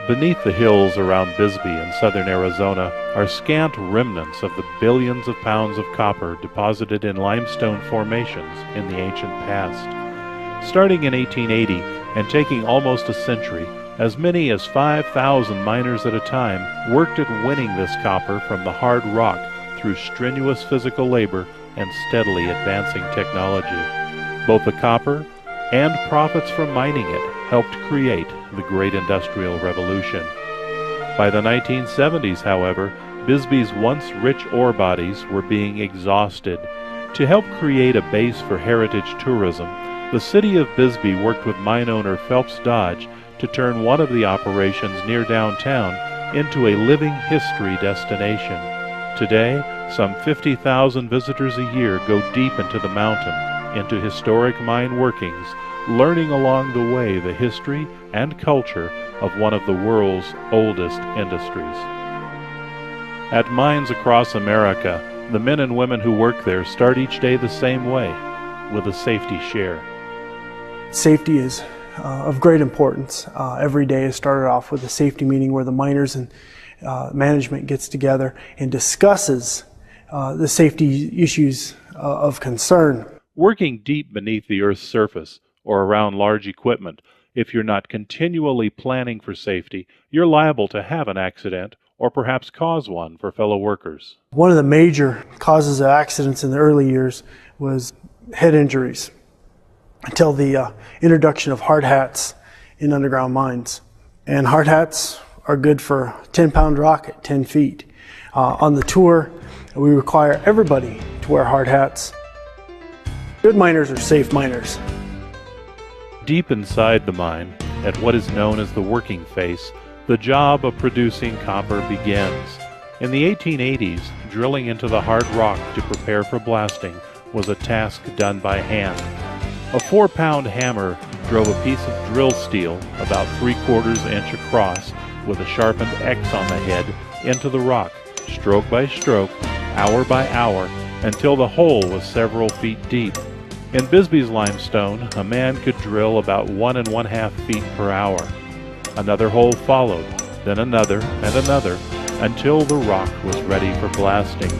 Beneath the hills around Bisbee in southern Arizona are scant remnants of the billions of pounds of copper deposited in limestone formations in the ancient past. Starting in 1880 and taking almost a century, as many as 5,000 miners at a time worked at winning this copper from the hard rock through strenuous physical labor and steadily advancing technology. Both the copper and profits from mining it helped create the Great Industrial Revolution. By the 1970s, however, Bisbee's once rich ore bodies were being exhausted. To help create a base for heritage tourism, the city of Bisbee worked with mine owner Phelps Dodge to turn one of the operations near downtown into a living history destination. Today, some 50,000 visitors a year go deep into the mountain, into historic mine workings, learning along the way the history and culture of one of the world's oldest industries. At mines across America, the men and women who work there start each day the same way, with a safety share. Safety is of great importance. Every day is started off with a safety meeting where the miners and management gets together and discusses the safety issues of concern. Working deep beneath the Earth's surface or around large equipment, if you're not continually planning for safety, you're liable to have an accident or perhaps cause one for fellow workers. One of the major causes of accidents in the early years was head injuries, until the introduction of hard hats in underground mines. And hard hats are good for a 10-pound rock at 10 feet. On the tour, we require everybody to wear hard hats. Good miners are safe miners. Deep inside the mine, at what is known as the working face, the job of producing copper begins. In the 1880s, drilling into the hard rock to prepare for blasting was a task done by hand. A 4-pound hammer drove a piece of drill steel about 3/4 inch across with a sharpened X on the head into the rock, stroke by stroke, hour by hour, until the hole was several feet deep. In Bisbee's limestone, a man could drill about 1 1/2 feet per hour. Another hole followed, then another and another, until the rock was ready for blasting.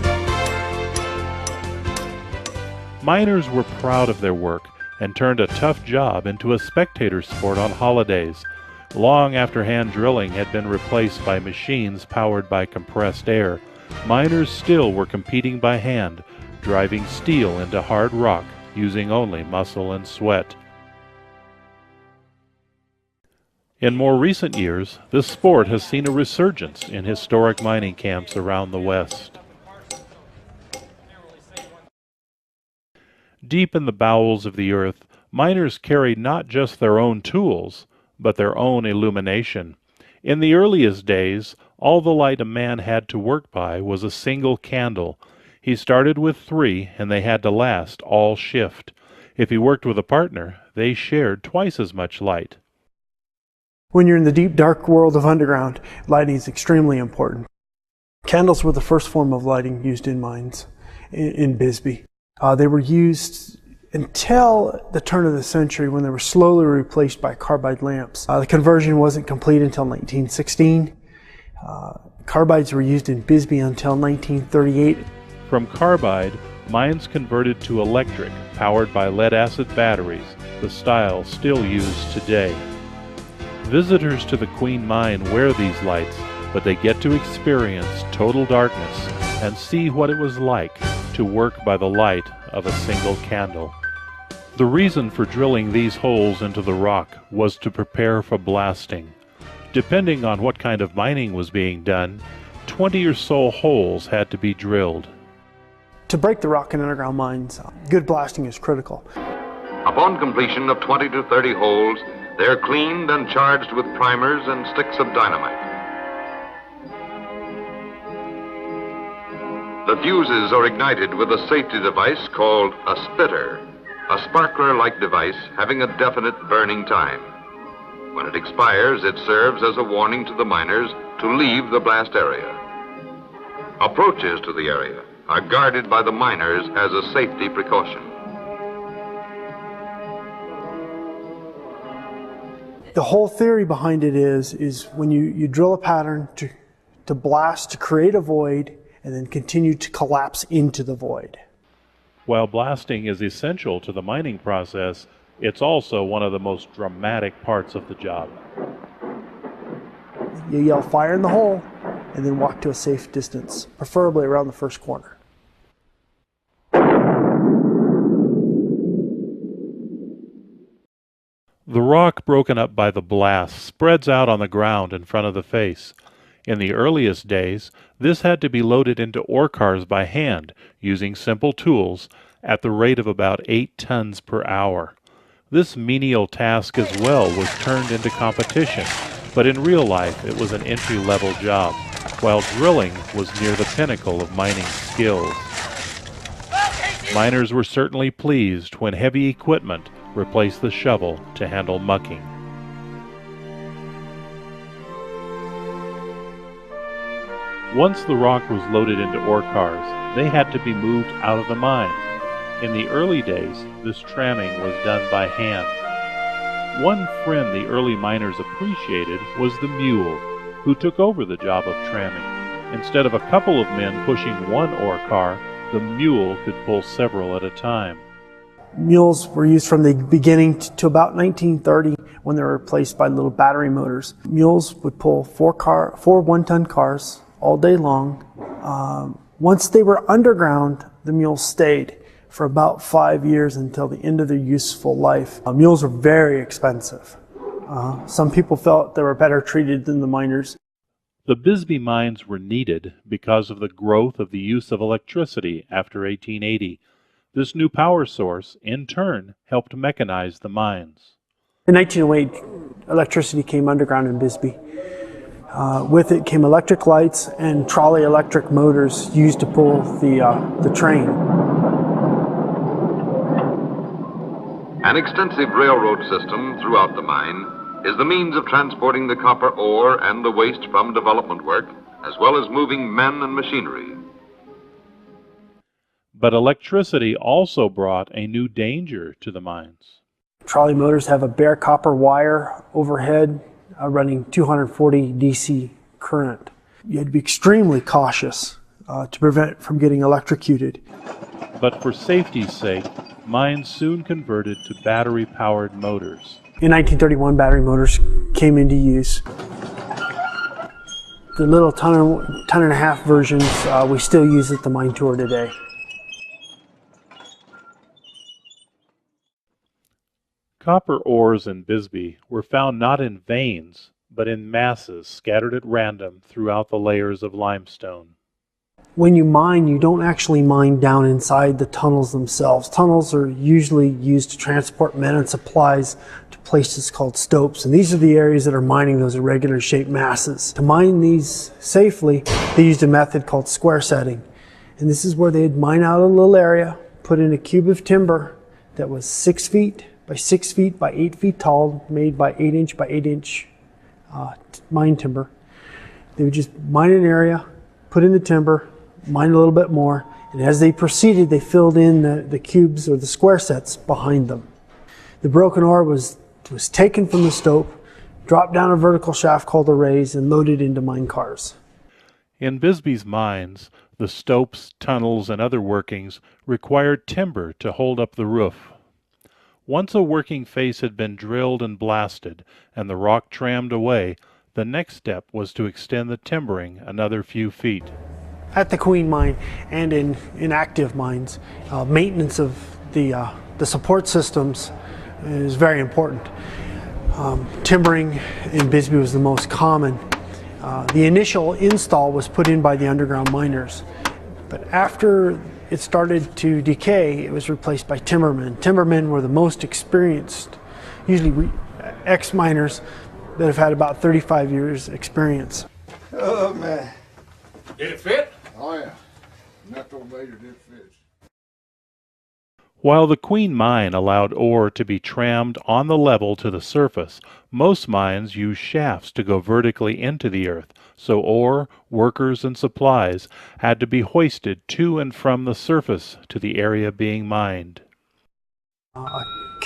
Miners were proud of their work and turned a tough job into a spectator sport on holidays. Long after hand drilling had been replaced by machines powered by compressed air, miners still were competing by hand, driving steel into hard rock using only muscle and sweat. In more recent years, this sport has seen a resurgence in historic mining camps around the West. Deep in the bowels of the earth, miners carried not just their own tools, but their own illumination. In the earliest days, all the light a man had to work by was a single candle. He started with 3, and they had to last all shift. If he worked with a partner, they shared twice as much light. When you're in the deep, dark world of underground, lighting is extremely important. Candles were the first form of lighting used in mines in Bisbee. They were used until the turn of the century, when they were slowly replaced by carbide lamps. The conversion wasn't complete until 1916. Carbides were used in Bisbee until 1938. From carbide, mines converted to electric, powered by lead-acid batteries, the style still used today. Visitors to the Queen Mine wear these lights, but they get to experience total darkness and see what it was like to work by the light of a single candle. The reason for drilling these holes into the rock was to prepare for blasting. Depending on what kind of mining was being done, 20 or so holes had to be drilled. To break the rock in underground mines, good blasting is critical. Upon completion of 20 to 30 holes, they're cleaned and charged with primers and sticks of dynamite. The fuses are ignited with a safety device called a spitter, a sparkler-like device having a definite burning time. When it expires, it serves as a warning to the miners to leave the blast area. Approaches to the area are guarded by the miners as a safety precaution. The whole theory behind it is when you drill a pattern to blast to create a void and then continue to collapse into the void. While blasting is essential to the mining process, it's also one of the most dramatic parts of the job. You yell fire in the hole and then walk to a safe distance, preferably around the first corner. The rock broken up by the blast spreads out on the ground in front of the face. In the earliest days, this had to be loaded into ore cars by hand, using simple tools, at the rate of about 8 tons per hour. This menial task as well was turned into competition, but in real life it was an entry-level job, while drilling was near the pinnacle of mining skills. Miners were certainly pleased when heavy equipment replaced the shovel to handle mucking. Once the rock was loaded into ore cars, they had to be moved out of the mine. In the early days, this tramming was done by hand. One friend the early miners appreciated was the mule, who took over the job of tramming. Instead of a couple of men pushing one ore car, the mule could pull several at a time. Mules were used from the beginning to about 1930 when they were replaced by little battery motors. Mules would pull four 1-ton cars all day long. Once they were underground, the mules stayed for about 5 years until the end of their useful life. Mules were very expensive. Some people felt they were better treated than the miners. The Bisbee mines were needed because of the growth of the use of electricity after 1880. This new power source, in turn, helped mechanize the mines. In 1908, electricity came underground in Bisbee. With it came electric lights and trolley electric motors used to pull the train. An extensive railroad system throughout the mine is the means of transporting the copper ore and the waste from development work, as well as moving men and machinery. But electricity also brought a new danger to the mines. Trolley motors have a bare copper wire overhead running 240 DC current. You had to be extremely cautious to prevent it from getting electrocuted. But for safety's sake, mines soon converted to battery-powered motors. In 1931, battery motors came into use. The little ton and a half versions we still use at the mine tour today. Copper ores in Bisbee were found not in veins, but in masses scattered at random throughout the layers of limestone. When you mine, you don't actually mine down inside the tunnels themselves. Tunnels are usually used to transport men and supplies to places called stopes, and these are the areas that are mining those irregular shaped masses. To mine these safely, they used a method called square setting. And this is where they'd mine out a little area, put in a cube of timber that was 6 feet by 6 feet by 8 feet tall, made by 8-inch by 8-inch mine timber. They would just mine an area, put in the timber, mine a little bit more, and as they proceeded, they filled in the cubes or the square sets behind them. The broken ore was taken from the stope, dropped down a vertical shaft called a raise, and loaded into mine cars. In Bisbee's mines, the stopes, tunnels, and other workings required timber to hold up the roof. Once a working face had been drilled and blasted, and the rock trammed away, the next step was to extend the timbering another few feet. At the Queen Mine and in active mines, maintenance of the support systems is very important. Timbering in Bisbee was the most common. The initial install was put in by the underground miners, but after it started to decay, it was replaced by timbermen. Timbermen were the most experienced, usually ex-miners that have had about 35 years experience. Oh man. Did it fit? Oh yeah. Natural measure did fit. While the Queen Mine allowed ore to be trammed on the level to the surface, most mines use shafts to go vertically into the earth, so ore, workers, and supplies had to be hoisted to and from the surface to the area being mined.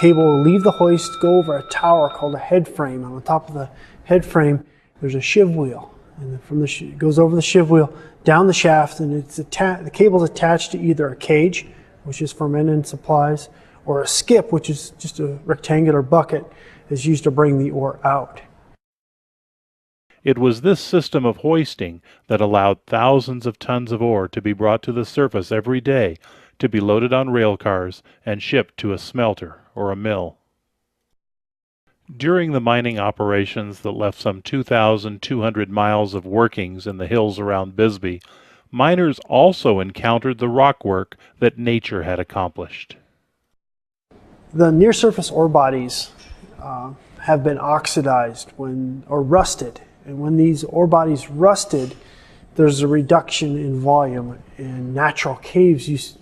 cable will leave the hoist, go over a tower called a head frame. On the top of the head frame, there's a shiv wheel, and from it goes over the shiv wheel down the shaft, and the cable's attached to either a cage, which is for men and supplies, or a skip, which is just a rectangular bucket, is used to bring the ore out. It was this system of hoisting that allowed thousands of tons of ore to be brought to the surface every day, to be loaded on rail cars and shipped to a smelter or a mill. During the mining operations that left some 2,200 miles of workings in the hills around Bisbee, miners also encountered the rockwork that nature had accomplished. The near-surface ore bodies have been oxidized or rusted. And when these ore bodies rusted, there's a reduction in volume, and natural caves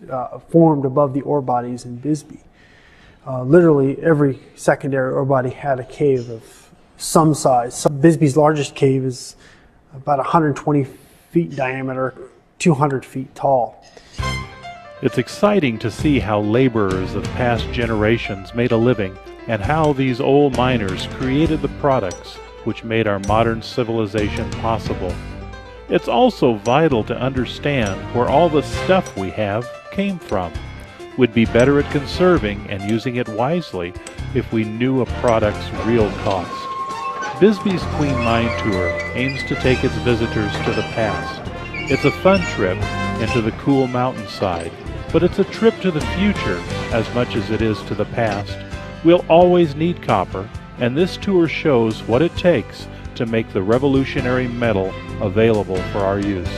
formed above the ore bodies in Bisbee. Literally every secondary ore body had a cave of some size. Bisbee's largest cave is about 120 feet in diameter, 200 feet tall. It's exciting to see how laborers of past generations made a living, and how these old miners created the products which made our modern civilization possible. It's also vital to understand where all the stuff we have came from. We'd be better at conserving and using it wisely if we knew a product's real cost. Bisbee's Queen Mine Tour aims to take its visitors to the past. It's a fun trip into the cool mountainside, but it's a trip to the future as much as it is to the past. We'll always need copper, and this tour shows what it takes to make the revolutionary metal available for our use.